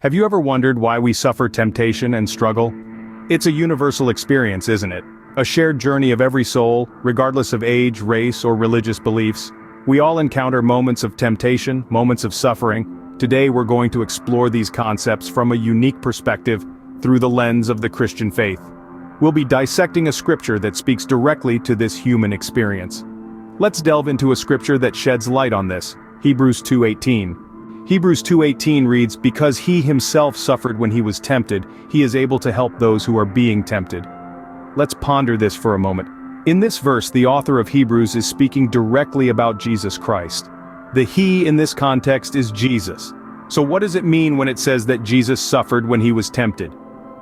Have you ever wondered why we suffer temptation and struggle? It's a universal experience, isn't it? A shared journey of every soul, regardless of age, race, or religious beliefs. We all encounter moments of temptation, moments of suffering. Today we're going to explore these concepts from a unique perspective through the lens of the Christian faith. We'll be dissecting a scripture that speaks directly to this human experience. Let's delve into a scripture that sheds light on this, Hebrews 2:18. Hebrews 2:18 reads, "Because he himself suffered when he was tempted, he is able to help those who are being tempted." Let's ponder this for a moment. In this verse, the author of Hebrews is speaking directly about Jesus Christ. The he in this context is Jesus. So what does it mean when it says that Jesus suffered when he was tempted?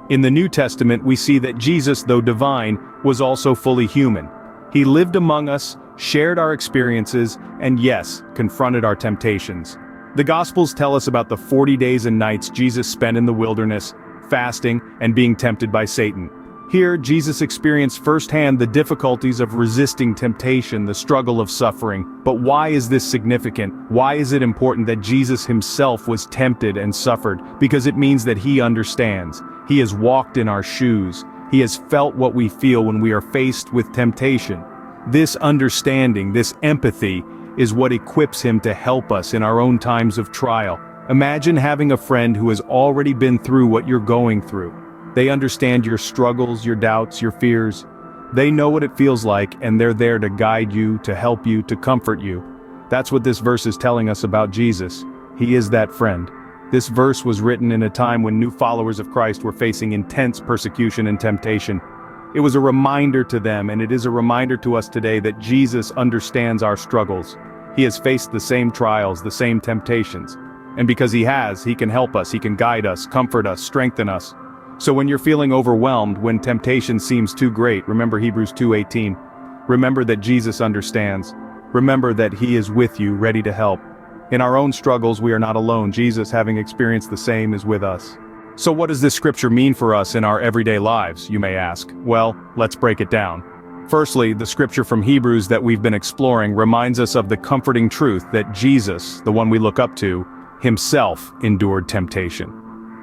In the New Testament, we see that Jesus, though divine, was also fully human. He lived among us, shared our experiences, and yes, confronted our temptations. The Gospels tell us about the 40 days and nights Jesus spent in the wilderness, fasting, and being tempted by Satan. Here, Jesus experienced firsthand the difficulties of resisting temptation, the struggle of suffering. But why is this significant? Why is it important that Jesus himself was tempted and suffered? Because it means that he understands. He has walked in our shoes. He has felt what we feel when we are faced with temptation. This understanding, this empathy, is what equips him to help us in our own times of trial. Imagine having a friend who has already been through what you're going through. They understand your struggles, your doubts, your fears. They know what it feels like, and they're there to guide you, to help you, to comfort you. That's what this verse is telling us about Jesus. He is that friend. This verse was written in a time when new followers of Christ were facing intense persecution and temptation. It was a reminder to them, and it is a reminder to us today, that Jesus understands our struggles. He has faced the same trials, the same temptations. And because he has, he can help us, he can guide us, comfort us, strengthen us. So when you're feeling overwhelmed, when temptation seems too great, remember Hebrews 2:18. Remember that Jesus understands. Remember that he is with you, ready to help. In our own struggles, we are not alone. Jesus, having experienced the same, is with us. So what does this scripture mean for us in our everyday lives, you may ask? Well, let's break it down. Firstly, the scripture from Hebrews that we've been exploring reminds us of the comforting truth that Jesus, the one we look up to, himself endured temptation.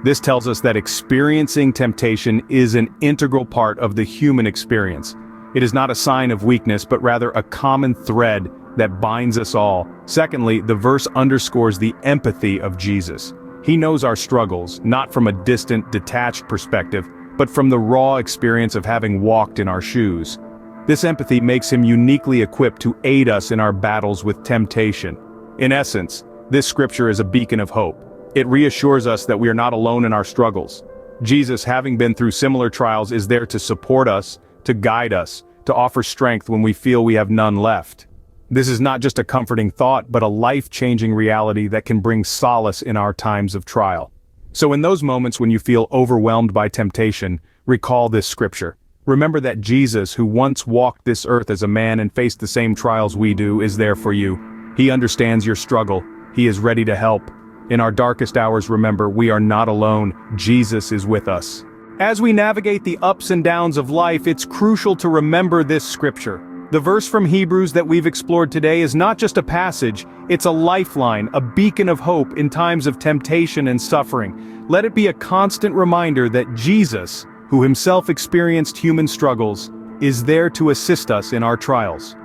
This tells us that experiencing temptation is an integral part of the human experience. It is not a sign of weakness, but rather a common thread that binds us all. Secondly, the verse underscores the empathy of Jesus. He knows our struggles, not from a distant, detached perspective, but from the raw experience of having walked in our shoes. This empathy makes him uniquely equipped to aid us in our battles with temptation. In essence, this scripture is a beacon of hope. It reassures us that we are not alone in our struggles. Jesus, having been through similar trials, is there to support us, to guide us, to offer strength when we feel we have none left. This is not just a comforting thought, but a life-changing reality that can bring solace in our times of trial. So in those moments when you feel overwhelmed by temptation, recall this scripture. Remember that Jesus, who once walked this earth as a man and faced the same trials we do, is there for you. He understands your struggle. He is ready to help. In our darkest hours, remember, we are not alone. Jesus is with us. As we navigate the ups and downs of life, it's crucial to remember this scripture. The verse from Hebrews that we've explored today is not just a passage, it's a lifeline, a beacon of hope in times of temptation and suffering. Let it be a constant reminder that Jesus, who himself experienced human struggles, is there to assist us in our trials.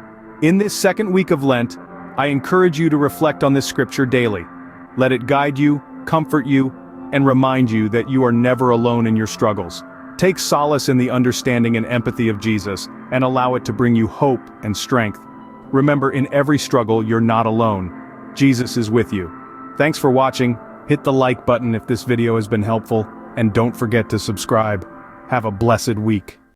In this second week of Lent, I encourage you to reflect on this scripture daily. Let it guide you, comfort you, and remind you that you are never alone in your struggles. Take solace in the understanding and empathy of Jesus, and allow it to bring you hope and strength. Remember, in every struggle, you're not alone. Jesus is with you. Thanks for watching. Hit the like button if this video has been helpful, and don't forget to subscribe. Have a blessed week.